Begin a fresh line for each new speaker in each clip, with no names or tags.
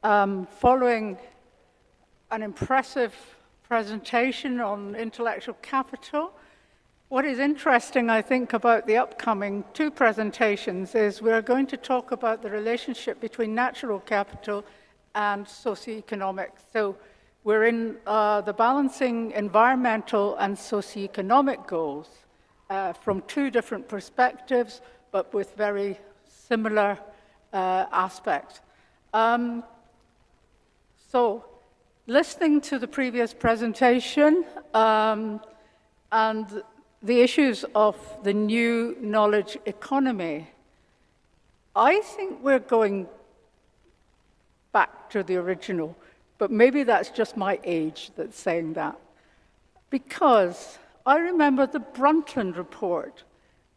following an impressive presentation on intellectual capital. What is interesting, I think, about the upcoming two presentations is we're going to talk about the relationship between natural capital and socioeconomic. So we're in the balancing environmental and socioeconomic goals from two different perspectives, but with very similar aspects. So listening to the previous presentation and the issues of the new knowledge economy, I think we're going back to the original, but maybe that's just my age that's saying that. Because I remember the Brundtland report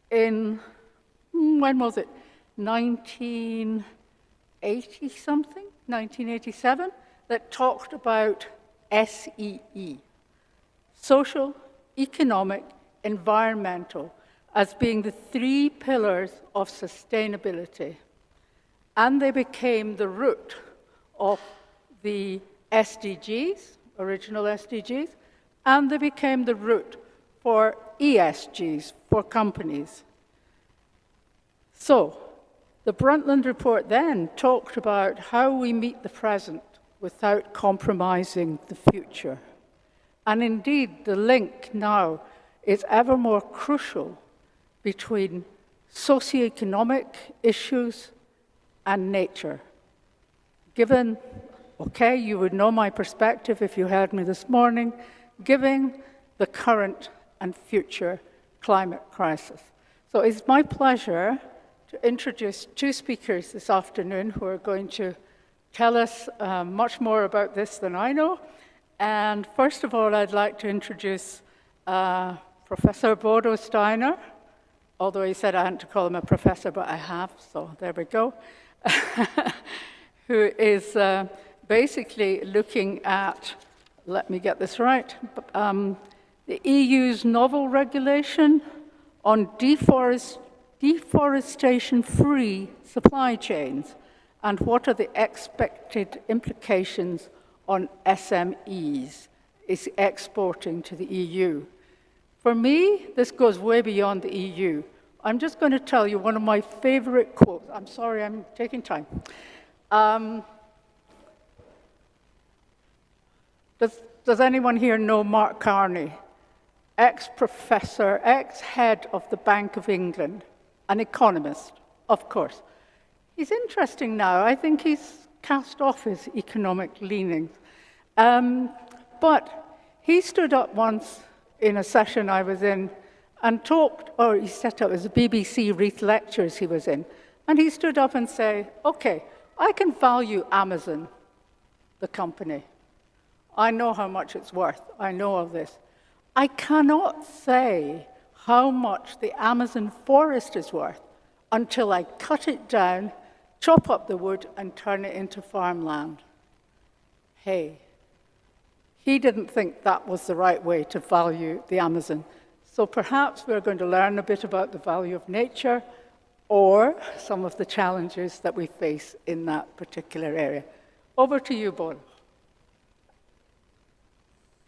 in, when was it? 1980-something, 1987, that talked about SEE, social, economic, environmental, as being the three pillars of sustainability. And they became the root of the SDGs, original SDGs, and they became the root for ESGs, for companies. So, the Brundtland report then talked about how we meet the present without compromising the future. And indeed, the link now is ever more crucial between socioeconomic issues and nature. Given, okay, you would know my perspective if you heard me this morning, given the current and future climate crisis. So it's my pleasure to introduce two speakers this afternoon who are going to tell us much more about this than I know. And first of all, I'd like to introduce Professor Bodo Steiner, although he said I hadn't to call him a professor, but I have, so there we go, who is basically looking at, let me get this right, the EU's novel regulation on deforestation-free supply chains, and what are the expected implications on SMEs is exporting to the EU. For me, this goes way beyond the EU. I'm just going to tell you one of my favorite quotes. I'm sorry, I'm taking time. Does anyone here know Mark Carney? Ex-professor, ex-head of the Bank of England, an economist, of course. He's interesting now. I think he's cast off his economic leanings. But he stood up once in a session I was in and talked, or he set up as a BBC Reith Lectures he was in, and he stood up and said, okay, I can value Amazon, the company. I know how much it's worth. I know all this. I cannot say how much the Amazon forest is worth until I cut it down, chop up the wood, and turn it into farmland. Hey, he didn't think that was the right way to value the Amazon. So perhaps we're going to learn a bit about the value of nature or some of the challenges that we face in that particular area. Over to you, Bodo.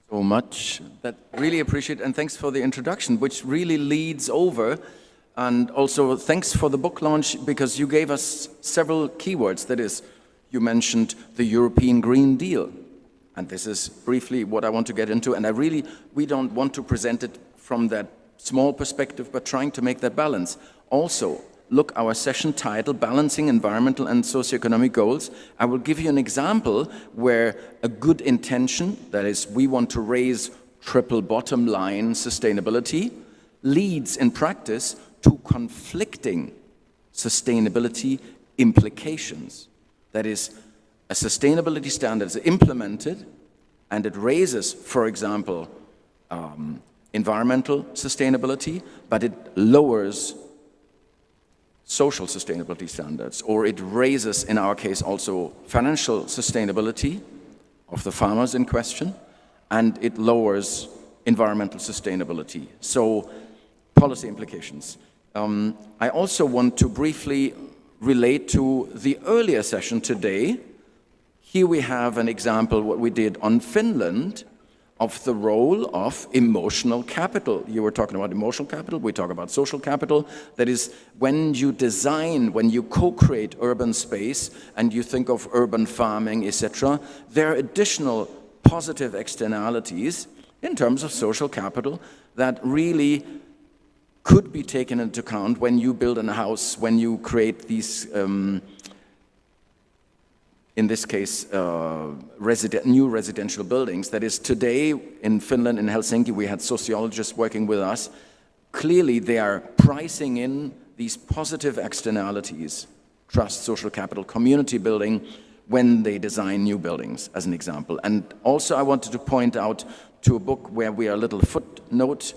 So much. That really appreciate, and thanks for the introduction, which really leads over. And also thanks for the book launch, because you gave us several keywords. That is, you mentioned the European Green Deal. And this is briefly what I want to get into. And we don't want to present it from that small perspective, but trying to make that balance. Also, look, our session title, Balancing Environmental and Socioeconomic Goals. I will give you an example where a good intention, that is, we want to raise triple bottom line sustainability, leads in practice to conflicting sustainability implications. That is, a sustainability standard is implemented and it raises, for example, environmental sustainability, but it lowers social sustainability standards, or it raises, in our case, also financial sustainability of the farmers in question, and it lowers environmental sustainability. So, policy implications. I also want to briefly relate to the earlier session today, Here we have an example, what we did on Finland, of the role of emotional capital. You were talking about emotional capital, we talk about social capital. That is, when you design, when you co-create urban space and you think of urban farming, etc., there are additional positive externalities in terms of social capital that really could be taken into account when you build a house, when you create these in this case, new residential buildings. That is, today in Finland, in Helsinki, we had sociologists working with us. Clearly, they are pricing in these positive externalities, trust, social capital, community building, when they design new buildings, as an example. And also, I wanted to point out to a book where we are a little footnote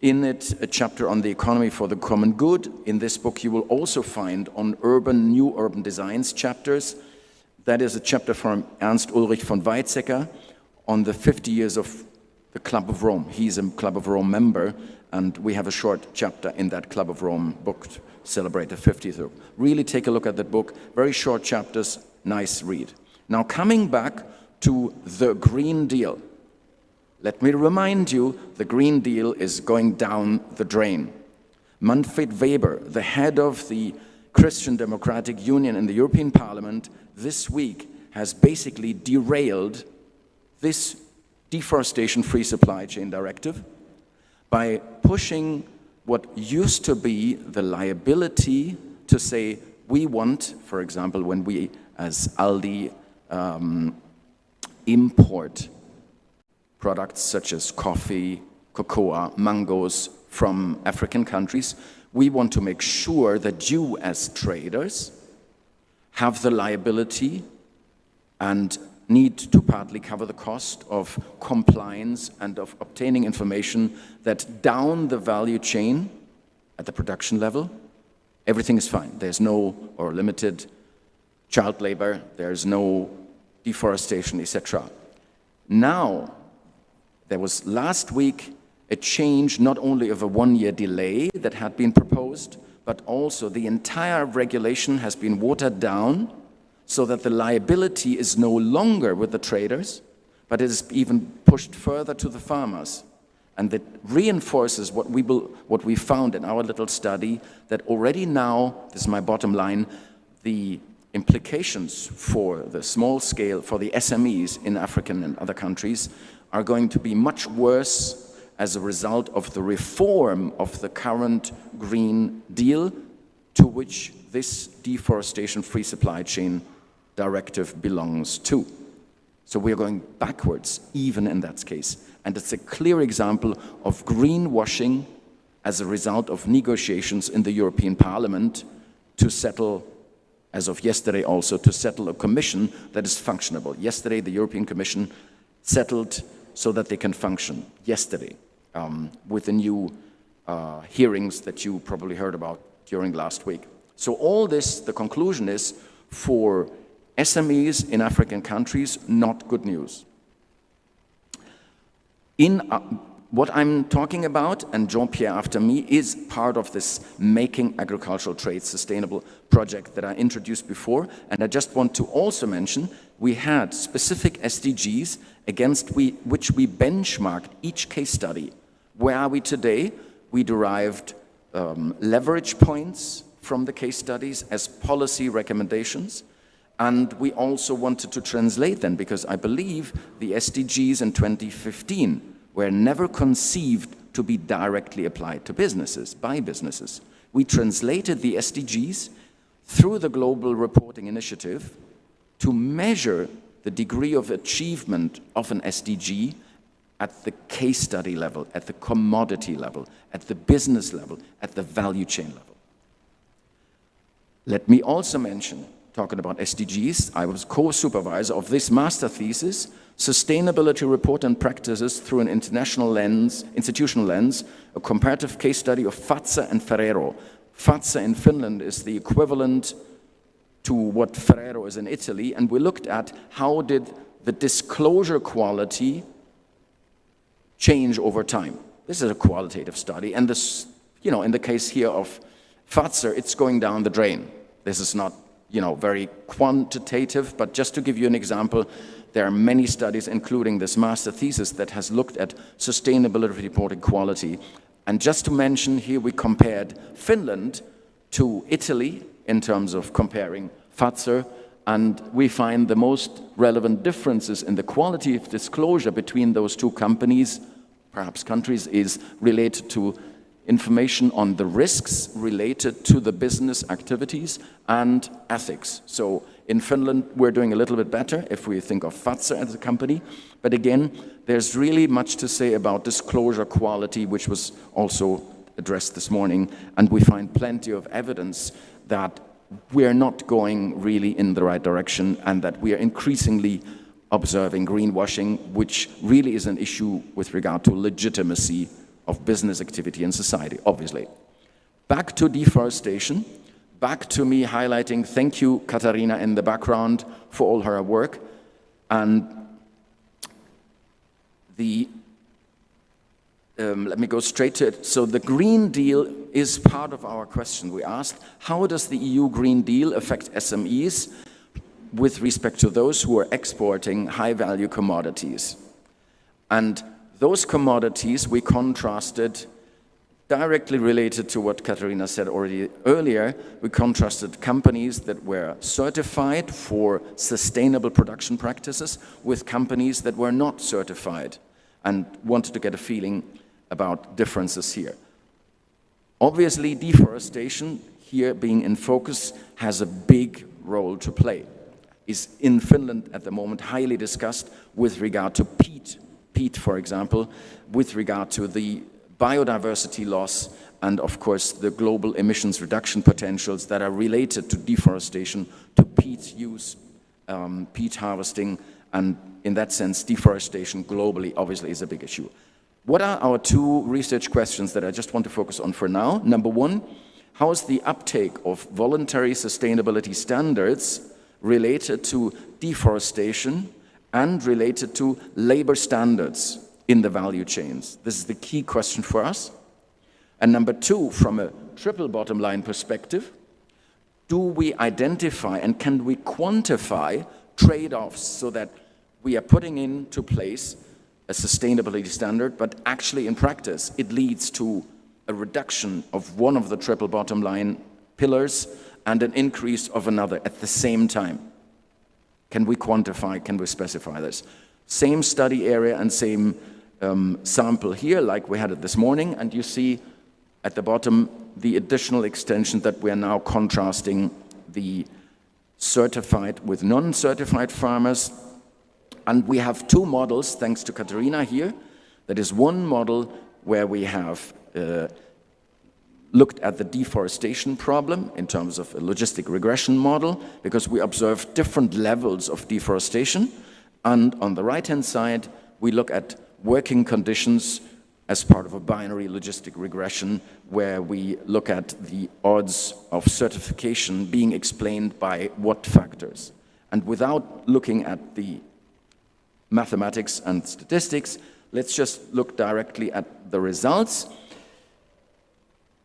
in it, a chapter on the economy for the common good. In this book, you will also find on new urban designs chapters. That is a chapter from Ernst Ulrich von Weizsäcker on the 50 years of the Club of Rome. He's a Club of Rome member, and we have a short chapter in that Club of Rome book to celebrate the 50th. Really take a look at that book. Very short chapters, nice read. Now coming back to the Green Deal. Let me remind you, the Green Deal is going down the drain. Manfred Weber, the head of the Christian Democratic Union in the European Parliament, this week has basically derailed this deforestation free supply chain directive by pushing what used to be the liability to say we want, for example, when we as Aldi import products such as coffee, cocoa, mangoes from African countries, we want to make sure that you as traders have the liability and need to partly cover the cost of compliance and of obtaining information that down the value chain at the production level, everything is fine. There's no or limited child labor, there's no deforestation, etc. Now, there was last week a change not only of a one-year delay that had been proposed, but also the entire regulation has been watered down so that the liability is no longer with the traders, but it is even pushed further to the farmers. And that reinforces what we found in our little study, that already now, this is my bottom line, the implications for the small scale, for the SMEs in African and other countries are going to be much worse as a result of the reform of the current Green Deal, to which this deforestation free supply chain directive belongs to. So we are going backwards, even in that case. And it's a clear example of greenwashing as a result of negotiations in the European Parliament to settle, as of yesterday also, to settle a commission that is functionable. Yesterday, the European Commission settled so that they can function yesterday with the new hearings that you probably heard about during last week. So all this, the conclusion is, for SMEs in African countries, not good news. In what I'm talking about, and Jean-Pierre after me, is part of this Making Agricultural Trade Sustainable project that I introduced before. And I just want to also mention, we had specific SDGs against which we benchmarked each case study. Where are we today? We derived leverage points from the case studies as policy recommendations. And we also wanted to translate them, because I believe the SDGs in 2015 were never conceived to be directly applied to businesses, by businesses. We translated the SDGs through the Global Reporting Initiative to measure the degree of achievement of an SDG at the case study level, at the commodity level, at the business level, at the value chain level. Let me also mention, talking about SDGs, I was co-supervisor of this master thesis, Sustainability Report and Practices Through an Institutional Lens, a comparative case study of Fazza and Ferrero. Fazza in Finland is the equivalent to what Ferrero is in Italy, and we looked at how did the disclosure quality change over time. This is a qualitative study, and this, in the case here of Fazza, it's going down the drain. This is not very quantitative, but just to give you an example, there are many studies, including this master thesis, that has looked at sustainability reporting quality. And just to mention, here we compared Finland to Italy in terms of comparing FATSR, and we find the most relevant differences in the quality of disclosure between those two companies, perhaps countries, is related to information on the risks related to the business activities and ethics. So in Finland, we're doing a little bit better if we think of FATSR as a company. But again, there's really much to say about disclosure quality, which was also addressed this morning. And we find plenty of evidence that we're not going really in the right direction and that we are increasingly observing greenwashing, which really is an issue with regard to legitimacy of business activity in society, obviously. Back to deforestation, back to me highlighting, thank you, Katharina, in the background for all her work. And let me go straight to it. So the Green Deal is part of our question. We asked, how does the EU Green Deal affect SMEs with respect to those who are exporting high-value commodities? And those commodities we contrasted directly related to what Katharina said already earlier. We contrasted companies that were certified for sustainable production practices with companies that were not certified, and wanted to get a feeling about differences here. Obviously, deforestation, here being in focus, has a big role to play. Is in Finland at the moment highly discussed with regard to peat, for example, with regard to the biodiversity loss and, of course, the global emissions reduction potentials that are related to deforestation, to peat use, peat harvesting, and in that sense, deforestation globally obviously is a big issue. What are our two research questions that I just want to focus on for now? Number one, how is the uptake of voluntary sustainability standards related to deforestation and related to labor standards in the value chains? This is the key question for us. And number two, from a triple bottom line perspective, do we identify and can we quantify trade-offs so that we are putting into place a sustainability standard, but actually in practice it leads to a reduction of one of the triple bottom line pillars and an increase of another at the same time? Can we quantify, can we specify this? Same study area and same sample here like we had it this morning, and you see at the bottom the additional extension that we are now contrasting the certified with non-certified farmers. And we have two models, thanks to Katharina here. That is one model where we have looked at the deforestation problem in terms of a logistic regression model, because we observe different levels of deforestation. And on the right-hand side, we look at working conditions as part of a binary logistic regression, where we look at the odds of certification being explained by what factors. And without looking at the mathematics and statistics, let's just look directly at the results.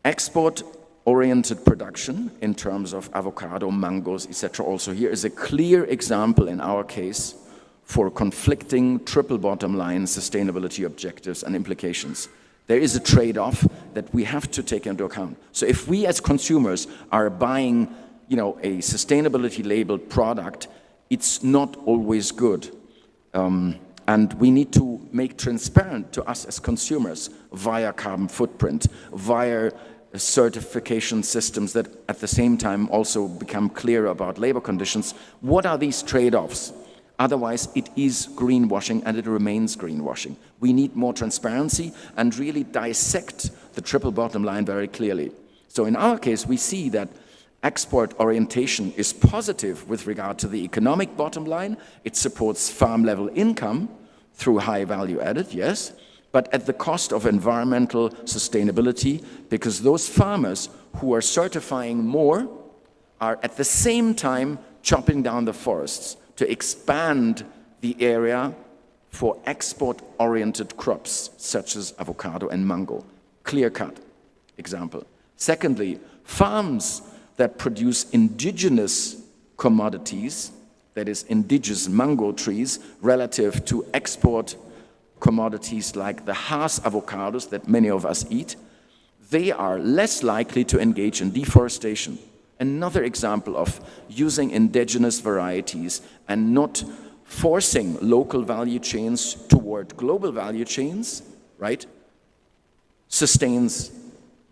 Export-oriented production in terms of avocado, mangoes, etc. also here is a clear example in our case for conflicting triple bottom line sustainability objectives and implications. There is a trade-off that we have to take into account. So if we as consumers are buying, a sustainability labeled product, it's not always good. And we need to make transparent to us as consumers via carbon footprint, via certification systems that at the same time also become clear about labor conditions. What are these trade-offs? Otherwise, it is greenwashing and it remains greenwashing. We need more transparency and really dissect the triple bottom line very clearly. So in our case, we see that export orientation is positive with regard to the economic bottom line. It supports farm-level income through high value added, yes, but at the cost of environmental sustainability, because those farmers who are certifying more are at the same time chopping down the forests to expand the area for export-oriented crops, such as avocado and mango. Clear-cut example. Secondly, farms that produce indigenous commodities, that is indigenous mango trees, relative to export commodities like the Hass avocados that many of us eat, they are less likely to engage in deforestation. Another example of using indigenous varieties and not forcing local value chains toward global value chains, right, sustains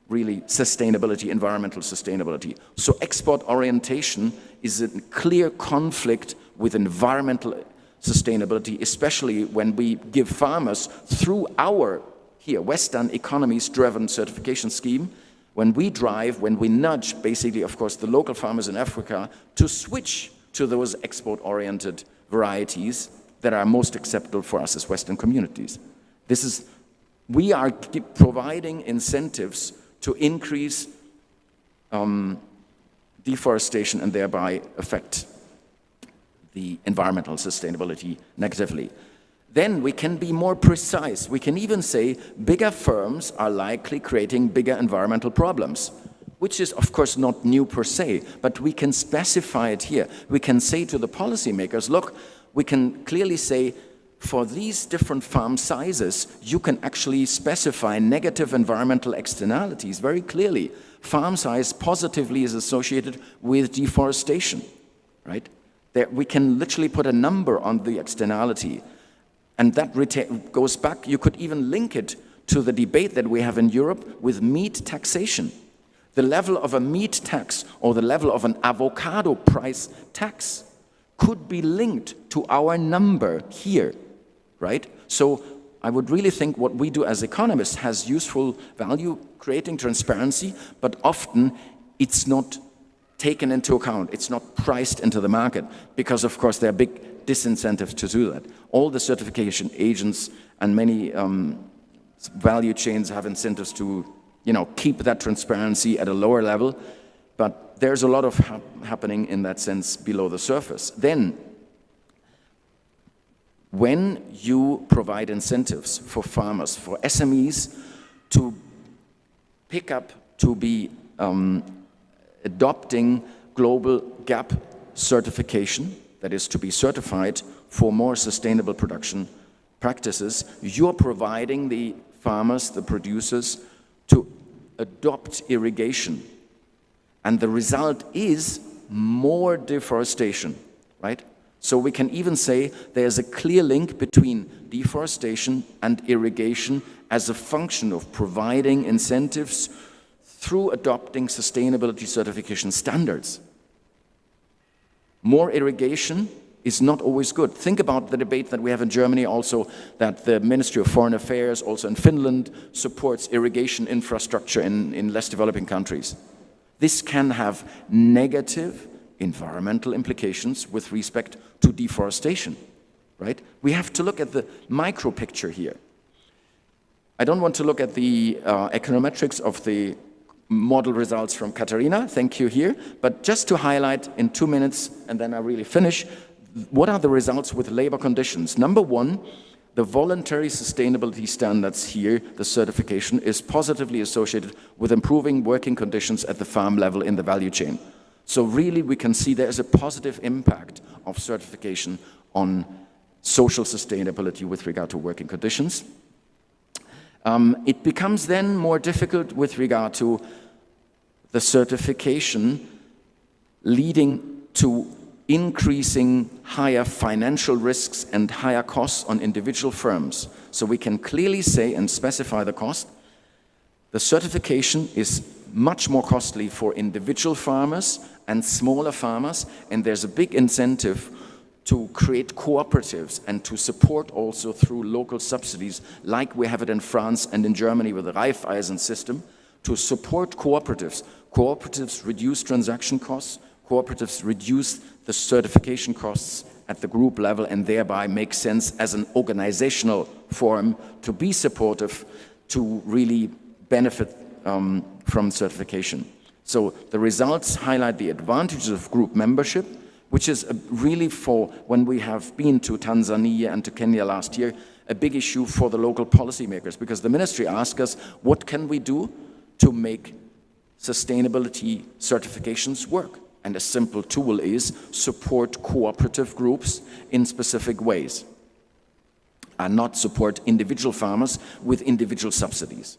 really sustainability, environmental sustainability. So export orientation is in clear conflict with environmental sustainability, especially when we give farmers through our Western economies-driven certification scheme, when we drive, when we nudge, basically, of course, the local farmers in Africa to switch to those export-oriented varieties that are most acceptable for us as Western communities. We are providing incentives to increase deforestation and thereby affect the environmental sustainability negatively. Then we can be more precise. We can even say bigger firms are likely creating bigger environmental problems, which is of course not new per se, but we can specify it here. We can say to the policymakers, look, we can clearly say for these different farm sizes, you can actually specify negative environmental externalities very clearly. Farm size positively is associated with deforestation, right? We can literally put a number on the externality. And that goes back, you could even link it to the debate that we have in Europe with meat taxation. The level of a meat tax or the level of an avocado price tax could be linked to our number here, right? So I would really think what we do as economists has useful value, creating transparency, but often it's not taken into account. It's not priced into the market because, of course, there are big disincentives to do that. All the certification agents and many value chains have incentives to, keep that transparency at a lower level, but there's a lot of happening in that sense below the surface. Then, when you provide incentives for farmers, for SMEs to pick up, to be adopting global GAP certification, that is to be certified for more sustainable production practices, you're providing the farmers, the producers, to adopt irrigation. And the result is more deforestation, right? So we can even say there's a clear link between deforestation and irrigation as a function of providing incentives through adopting sustainability certification standards. More irrigation is not always good. Think about the debate that we have in Germany also, that the Ministry of Foreign Affairs, also in Finland, supports irrigation infrastructure in less developing countries. This can have negative environmental implications with respect to deforestation, right? We have to look at the micro picture here. I don't want to look at the econometrics of the model results from Katharina, thank you here, but just to highlight in 2 minutes, and then I really finish, what are the results with labor conditions? Number one, the voluntary sustainability standards here, the certification, is positively associated with improving working conditions at the farm level in the value chain. So really we can see there is a positive impact of certification on social sustainability with regard to working conditions. It becomes then more difficult with regard to the certification leading to increasing higher financial risks and higher costs on individual firms. So we can clearly say and specify the cost. The certification is much more costly for individual farmers and smaller farmers, and there's a big incentive to create cooperatives and to support also through local subsidies, like we have it in France and in Germany with the Raiffeisen system, to support cooperatives. Cooperatives reduce transaction costs, cooperatives reduce the certification costs at the group level and thereby make sense as an organizational form to be supportive, to really benefit from certification. So the results highlight the advantages of group membership, which is really for, when we have been to Tanzania and to Kenya last year, a big issue for the local policymakers, because the ministry asked us, what can we do to make sustainability certifications work? And a simple tool is support cooperative groups in specific ways and not support individual farmers with individual subsidies.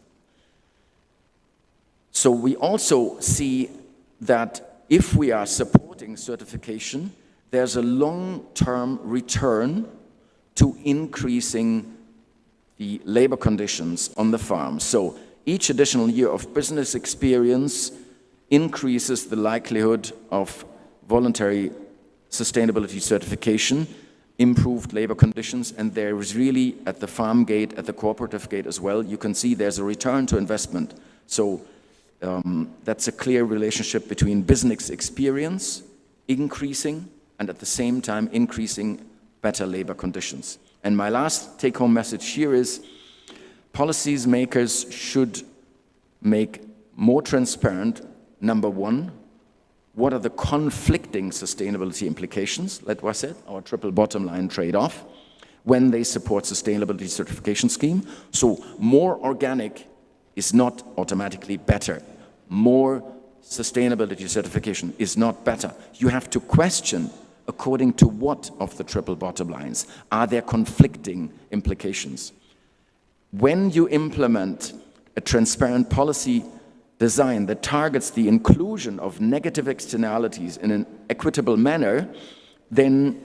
So we also see that if we are supporting certification, there's a long-term return to increasing the labor conditions on the farm. So each additional year of business experience increases the likelihood of voluntary sustainability certification, improved labor conditions, and there is really, at the farm gate, at the cooperative gate as well, you can see there's a return to investment. So that's a clear relationship between business experience increasing and at the same time increasing better labor conditions. And my last take-home message here is policy makers should make more transparent, number one, what are the conflicting sustainability implications, like I said, our triple bottom line trade-off, when they support sustainability certification scheme. So more organic is not automatically better. More sustainability certification is not better. You have to question according to what of the triple bottom lines. Are there conflicting implications? When you implement a transparent policy design that targets the inclusion of negative externalities in an equitable manner, then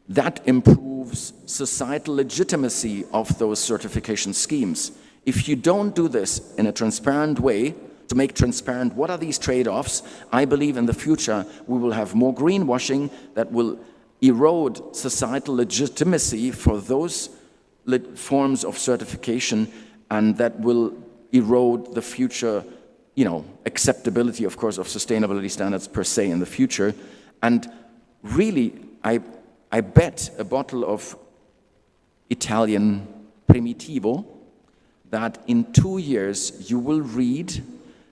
that improves societal legitimacy of those certification schemes. If you don't do this in a transparent way, to make transparent what are these trade-offs, I believe in the future we will have more greenwashing that will erode societal legitimacy for those forms of certification, and that will erode the future, acceptability, of course, of sustainability standards per se in the future. And really, I bet a bottle of Italian Primitivo that in 2 years you will read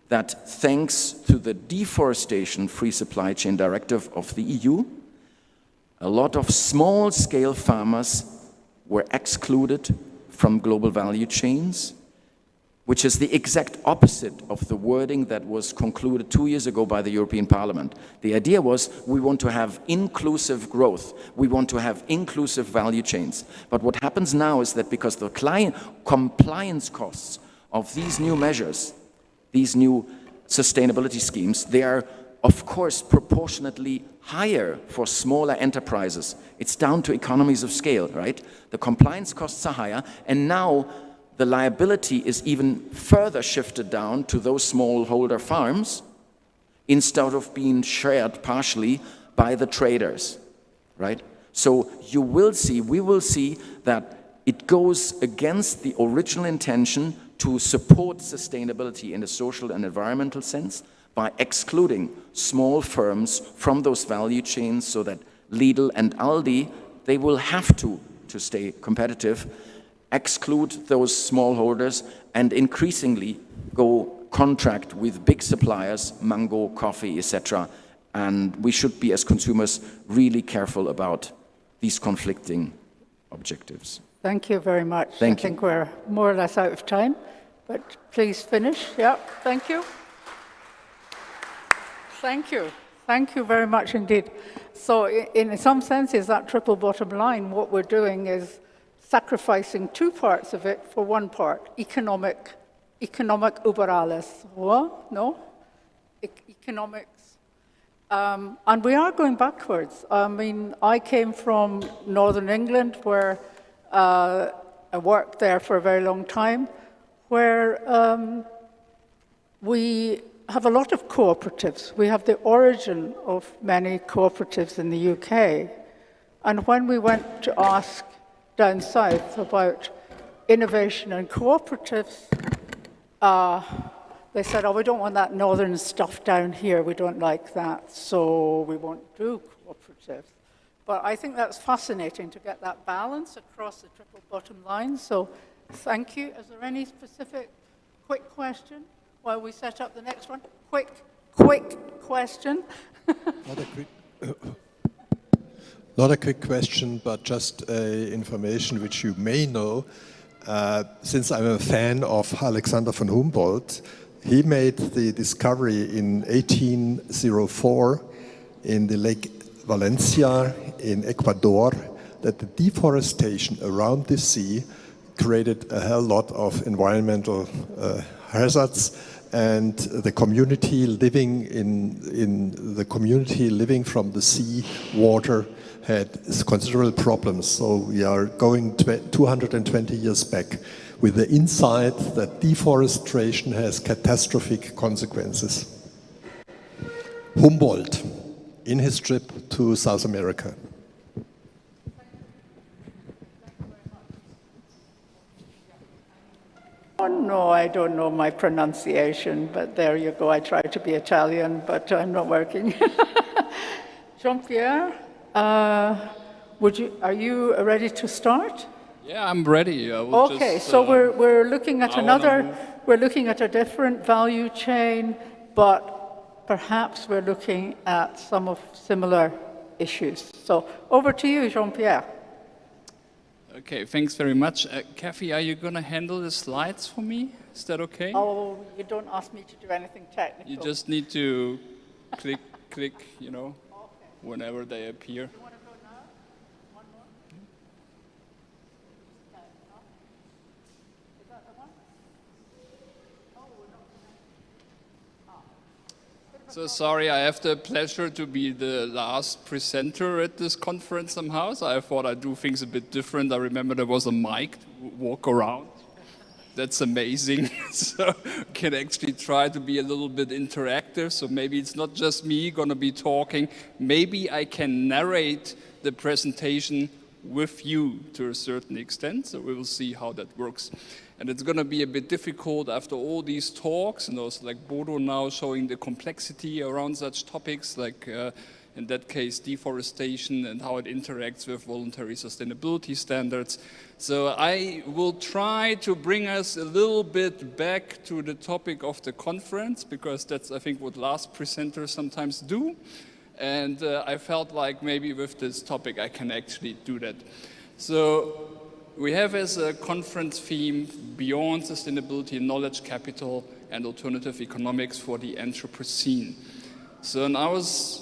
that thanks to the Deforestation Free Supply Chain Directive of the EU, a lot of small-scale farmers were excluded from global value chains, which is the exact opposite of the wording that was concluded 2 years ago by the European Parliament. The idea was we want to have inclusive growth, we want to have inclusive value chains. But what happens now is that because the compliance costs of these new measures, these new sustainability schemes, they are of course proportionately higher for smaller enterprises. It's down to economies of scale, right? The compliance costs are higher, and now the liability is even further shifted down to those smallholder farms instead of being shared partially by the traders, right? So we will see that it goes against the original intention to support sustainability in a social and environmental sense by excluding small firms from those value chains so that Lidl and Aldi, they will have to stay competitive, exclude those smallholders and increasingly go contract with big suppliers, mango, coffee, etc. And we should be, as consumers, really careful about these conflicting objectives.
Thank you very much.
Thank you.
I think we're more or less out of time, but please finish. Yeah, thank you. Thank you. Thank you very much indeed. So in some senses, that triple bottom line, what we're doing is sacrificing two parts of it for one part, economic über alles. What? No? Economics. And we are going backwards. I mean, I came from Northern England where I worked there for a very long time, where we have a lot of cooperatives. We have the origin of many cooperatives in the UK. And when we went to ask down south about innovation and cooperatives, they said, oh, we don't want that northern stuff down here. We don't like that, so we won't do cooperatives. But I think that's fascinating to get that balance across the triple bottom line. So thank you. Is there any specific quick question while we set up the next one? Quick question.
Not a quick question, but just information which you may know. Since I'm a fan of Alexander von Humboldt, He made the discovery in 1804 in the Lake Valencia in Ecuador that the deforestation around the sea created a hell lot of environmental hazards, and the community living in the community living from the sea water had considerable problems. So we are going 220 years back with the insight that deforestation has catastrophic consequences. Humboldt, in his trip to South America.
Oh, no, I don't know my pronunciation, but there you go. I try to be Italian, but I'm not working. Jean-Pierre, are you ready to start?
Yeah, I'm ready.
Okay, so we're looking at we're looking at a different value chain, but perhaps we're looking at some of similar issues. So over to you, Jean-Pierre.
Okay, thanks very much. Kathy, are you going to handle the slides for me? Is that okay?
Oh, you don't ask me to do anything technical.
You just need to click, you know, whenever they appear.
You want to go now? One more? Is that the one? Oh, we're not.
So sorry, I have the pleasure to be the last presenter at this conference somehow. So I thought I'd do things a bit different. I remember there was a mic to walk around. That's amazing. So can actually try to be a little bit interactive. So maybe it's not just me going to be talking. Maybe I can narrate the presentation with you to a certain extent. So we will see how that works. And it's going to be a bit difficult after all these talks, and also like Bodo now showing the complexity around such topics, like in that case deforestation and how it interacts with voluntary sustainability standards. So I will try to bring us a little bit back to the topic of the conference, because that's, I think, what last presenters sometimes do. And I felt like maybe with this topic I can actually do that. So we have as a conference theme Beyond Sustainability, Knowledge Capital and Alternative Economics for the Anthropocene. So and I was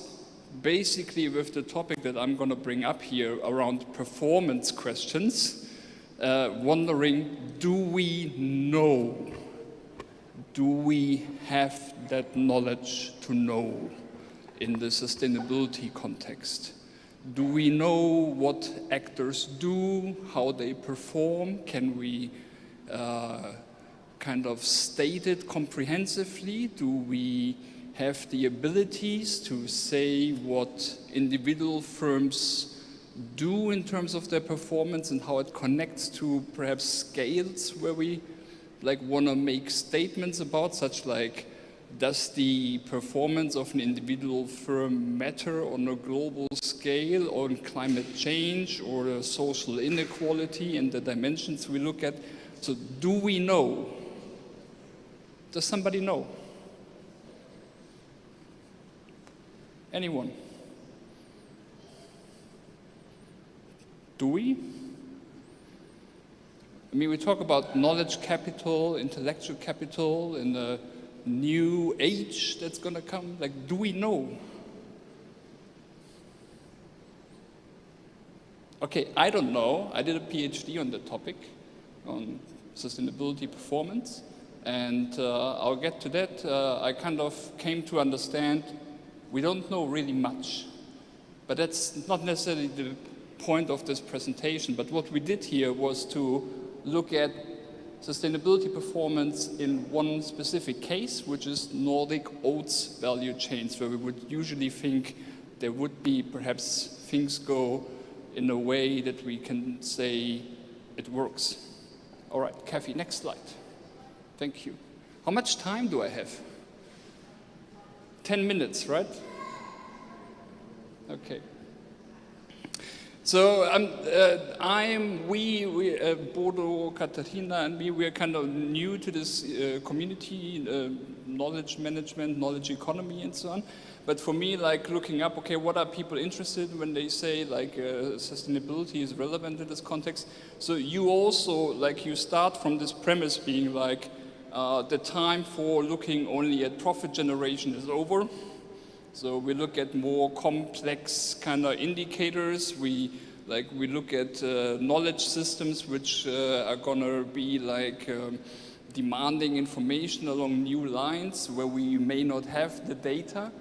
basically with the topic that I'm going to bring up here around performance questions, wondering, do we know? Do we have that knowledge to know in the sustainability context? Do we know what actors do, how they perform? Can we kind of state it comprehensively? Do we have the abilities to say what individual firms do in terms of their performance and how it connects to perhaps scales where we like want to make statements about, such like, does the performance of an individual firm matter on a global scale, or on climate change, or social inequality and the dimensions we look at? So do we know? Does somebody know? Anyone? Do we? I mean, we talk about knowledge capital, intellectual capital in the new age that's going to come. Like, do we know? Okay, I don't know. I did a PhD on the topic, on sustainability performance, and I'll get to that. I kind of came to understand we don't know really much, but that's not necessarily the point of this presentation. But what we did here was to look at sustainability performance in one specific case, which is Nordic oats value chains, where we would usually think there would be perhaps things go in a way that we can say it works. All right, Kathy, next slide. Thank you. How much time do I have? 10 minutes, right? Okay. So Bodo, Katharina, and me, we are kind of new to this community, knowledge management, knowledge economy, and so on. But for me, like looking up, okay, what are people interested in when they say like sustainability is relevant in this context? So you also, like, you start from this premise being like, The time for looking only at profit generation is over. So we look at more complex kind of indicators. We look at knowledge systems which are gonna be like demanding information along new lines where we may not have the data,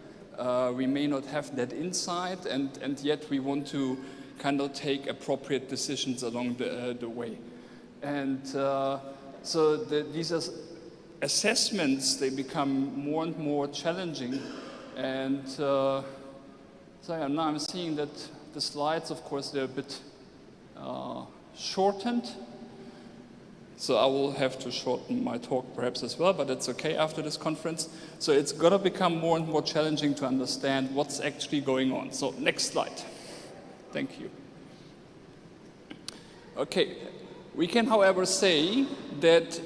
we may not have that insight, and yet we want to kind of take appropriate decisions along the way. And so these assessments, they become more and more challenging. And so yeah, now I'm seeing that the slides, of course, they're a bit shortened. So I will have to shorten my talk perhaps as well, but it's okay after this conference. So it's gonna become more and more challenging to understand what's actually going on. So next slide. Thank you. Okay, we can, however, say that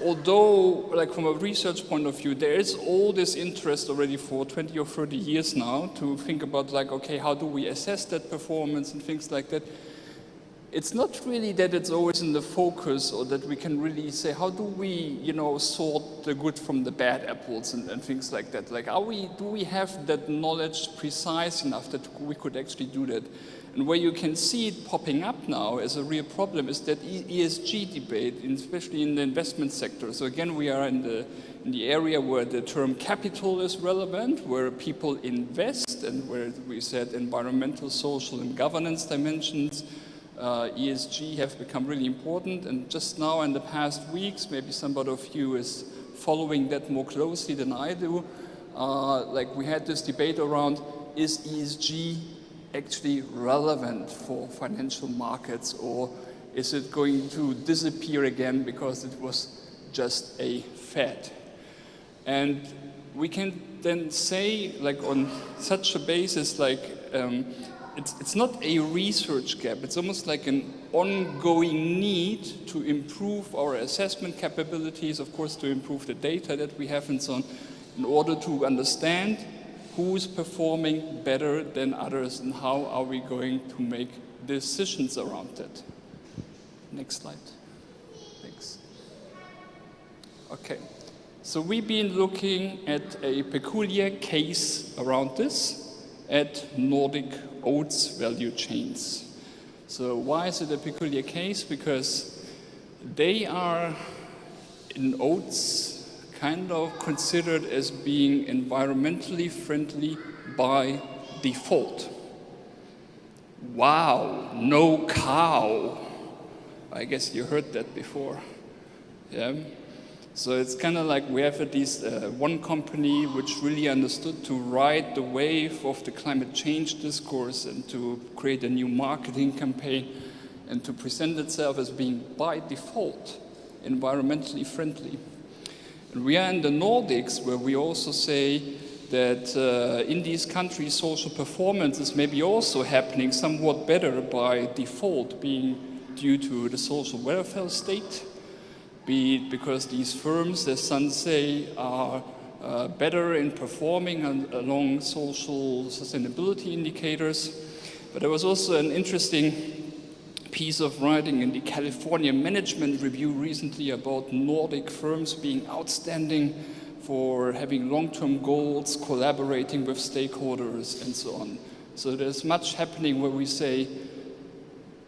although, like from a research point of view, there is all this interest already for 20 or 30 years now to think about like, okay, how do we assess that performance and things like that. It's not really that it's always in the focus or that we can really say, how do we, you know, sort the good from the bad apples and things like that. Like, do we have that knowledge precise enough that we could actually do that? And where you can see it popping up now as a real problem is that ESG debate, especially in the investment sector. So again, we are in the area where the term capital is relevant, where people invest, and where we said environmental, social, and governance dimensions, ESG have become really important. And just now in the past weeks, maybe somebody of you is following that more closely than I do, like we had this debate around, is ESG actually relevant for financial markets, or is it going to disappear again because it was just a fad? And we can then say, like on such a basis, like it's not a research gap, it's almost like an ongoing need to improve our assessment capabilities, of course to improve the data that we have and so on, in order to understand who's performing better than others and how are we going to make decisions around that. Next slide. Thanks. Okay, so we've been looking at a peculiar case around this at Nordic oats value chains. So why is it a peculiar case? Because they are in oats kind of considered as being environmentally friendly by default. Wow, no cow. I guess you heard that before. Yeah. So it's kind of like we have at least one company which really understood to ride the wave of the climate change discourse and to create a new marketing campaign and to present itself as being by default environmentally friendly. And we are in the Nordics, where we also say that in these countries social performance is maybe also happening somewhat better by default, being due to the social welfare state, be it because these firms, as some say, are better in performing along social sustainability indicators. But there was also an interesting piece of writing in the California Management Review recently about Nordic firms being outstanding for having long-term goals, collaborating with stakeholders, and so on. So there's much happening where we say,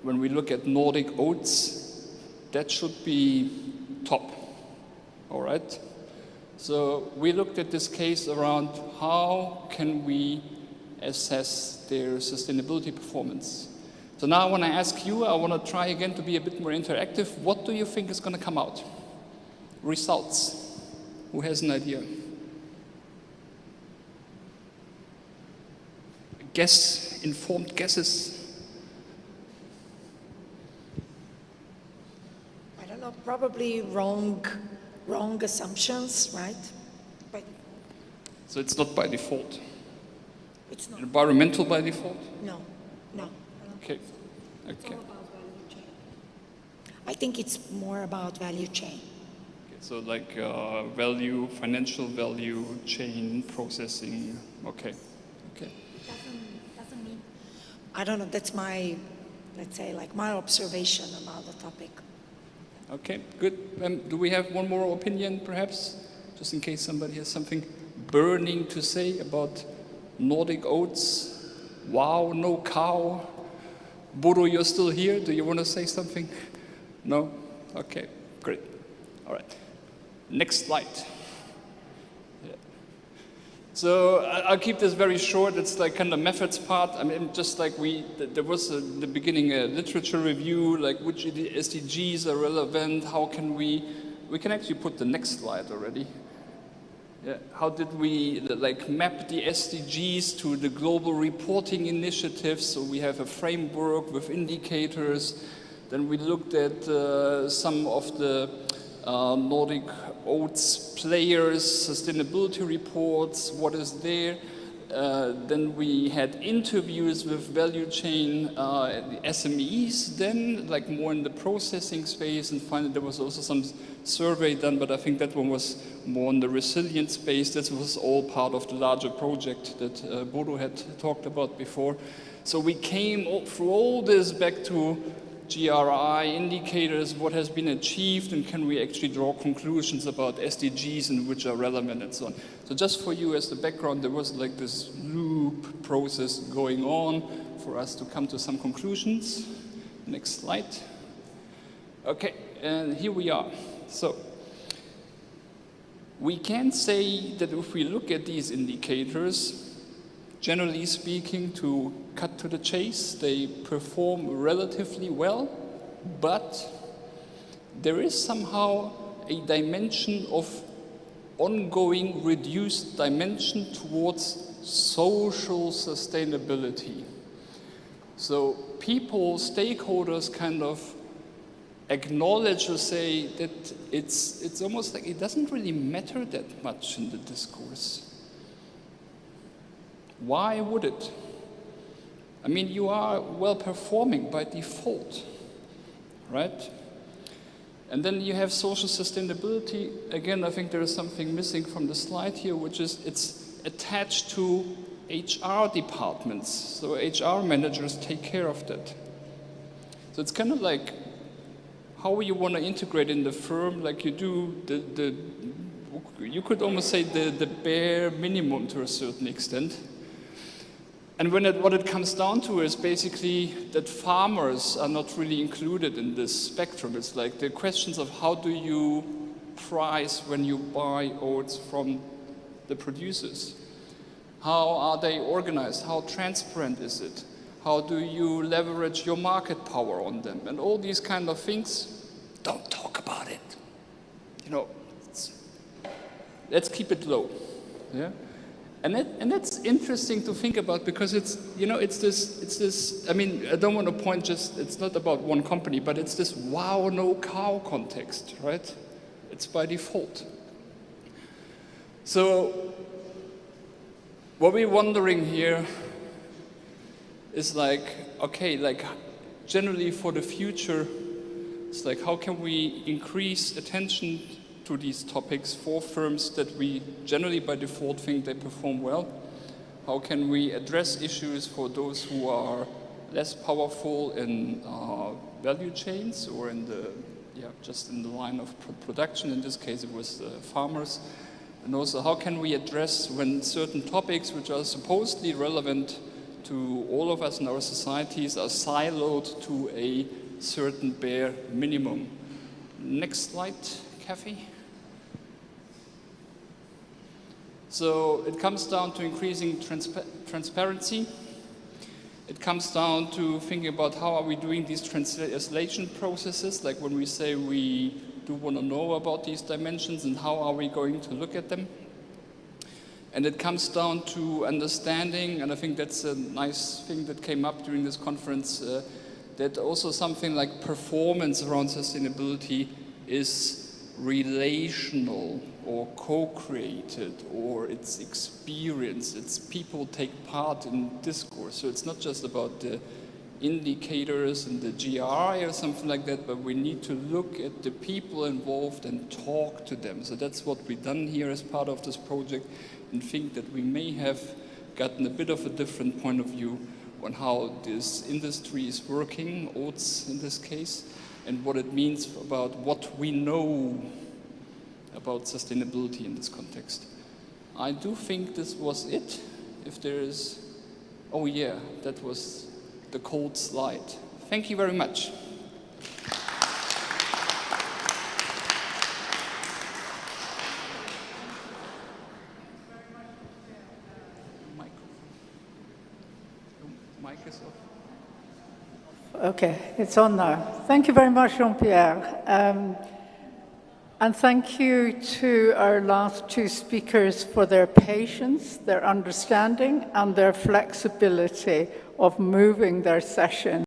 when we look at Nordic oats, that should be top, all right? So we looked at this case around how can we assess their sustainability performance. So now when I ask you, I want to try again to be a bit more interactive. What do you think is going to come out? Results. Who has an idea? Guess, informed guesses?
I don't know, probably wrong assumptions, right? But
so it's not by default?
it's not.
Environmental by default?
No.
Okay.
It's all about value chain. I think it's more about value chain.
Okay, so like value, financial value chain processing. Okay.
It doesn't mean. I don't know. That's my, let's say, like my observation about the topic.
Okay, good. Do we have one more opinion, perhaps? Just in case somebody has something burning to say about Nordic oats. Wow, no cow. Bodo, you're still here. Do you want to say something? No? Okay, great. All right. Next slide. Yeah. So I'll keep this very short. It's like kind of methods part. I mean, just like there was in the beginning a literature review, like which SDGs are relevant, how can we can actually put the next slide already. Yeah. How did we like map the SDGs to the global reporting initiatives? So we have a framework with indicators. Then we looked at some of the Nordic oats players, sustainability reports, what is there. Then we had interviews with value chain SMEs, then like more in the processing space, and finally there was also some survey done, but I think that one was more in the resilient space. This was all part of the larger project that Bodo had talked about before. So we came through all this back to GRI indicators, what has been achieved, and can we actually draw conclusions about SDGs and which are relevant and so on. So just for you as the background, there was like this loop process going on for us to come to some conclusions. Next slide. Okay, and here we are. So we can say that if we look at these indicators, generally speaking, to cut to the chase, they perform relatively well, but there is somehow a dimension of ongoing reduced dimension towards social sustainability. So people, stakeholders kind of acknowledge or say that it's almost like it doesn't really matter that much in the discourse. Why would it? I mean, you are well performing by default, right? And then you have social sustainability. Again, I think there is something missing from the slide here, which is it's attached to HR departments. So HR managers take care of that. So it's kind of like how you want to integrate in the firm, like you do you could almost say the bare minimum to a certain extent. And what it comes down to is basically that farmers are not really included in this spectrum. It's like the questions of how do you price when you buy oats from the producers? How are they organized? How transparent is it? How do you leverage your market power on them? And all these kind of things, don't talk about it. You know, let's keep it low. Yeah? And that's interesting to think about because it's, you know, it's this, I mean, I don't want to point just, it's not about one company, but it's this wow, no cow context, right? It's by default. So what we're wondering here is like, okay, like generally for the future, it's like how can we increase attention to these topics for firms that we generally by default think they perform well? How can we address issues for those who are less powerful in value chains or in the, just in the line of production? In this case, it was farmers. And also, how can we address when certain topics which are supposedly relevant to all of us in our societies are siloed to a certain bare minimum? Next slide, Kathy. So it comes down to increasing transparency. It comes down to thinking about how are we doing these translation processes, like when we say we do want to know about these dimensions and how are we going to look at them. And it comes down to understanding, and I think that's a nice thing that came up during this conference, that also something like performance around sustainability is relational or co-created, or it's experience, it's people take part in discourse. So it's not just about the indicators and the GRI or something like that, but we need to look at the people involved and talk to them. So that's what we've done here as part of this project, and think that we may have gotten a bit of a different point of view on how this industry is working, oats in this case. and what it means about what we know about sustainability in this context. I do think this was it. If there is, oh yeah, that was the cold slide. Thank you very much. Mic is off.
Okay, it's on now. Thank you very much, Jean-Pierre. And thank you to our last two speakers for their patience, their understanding, and their flexibility of moving their session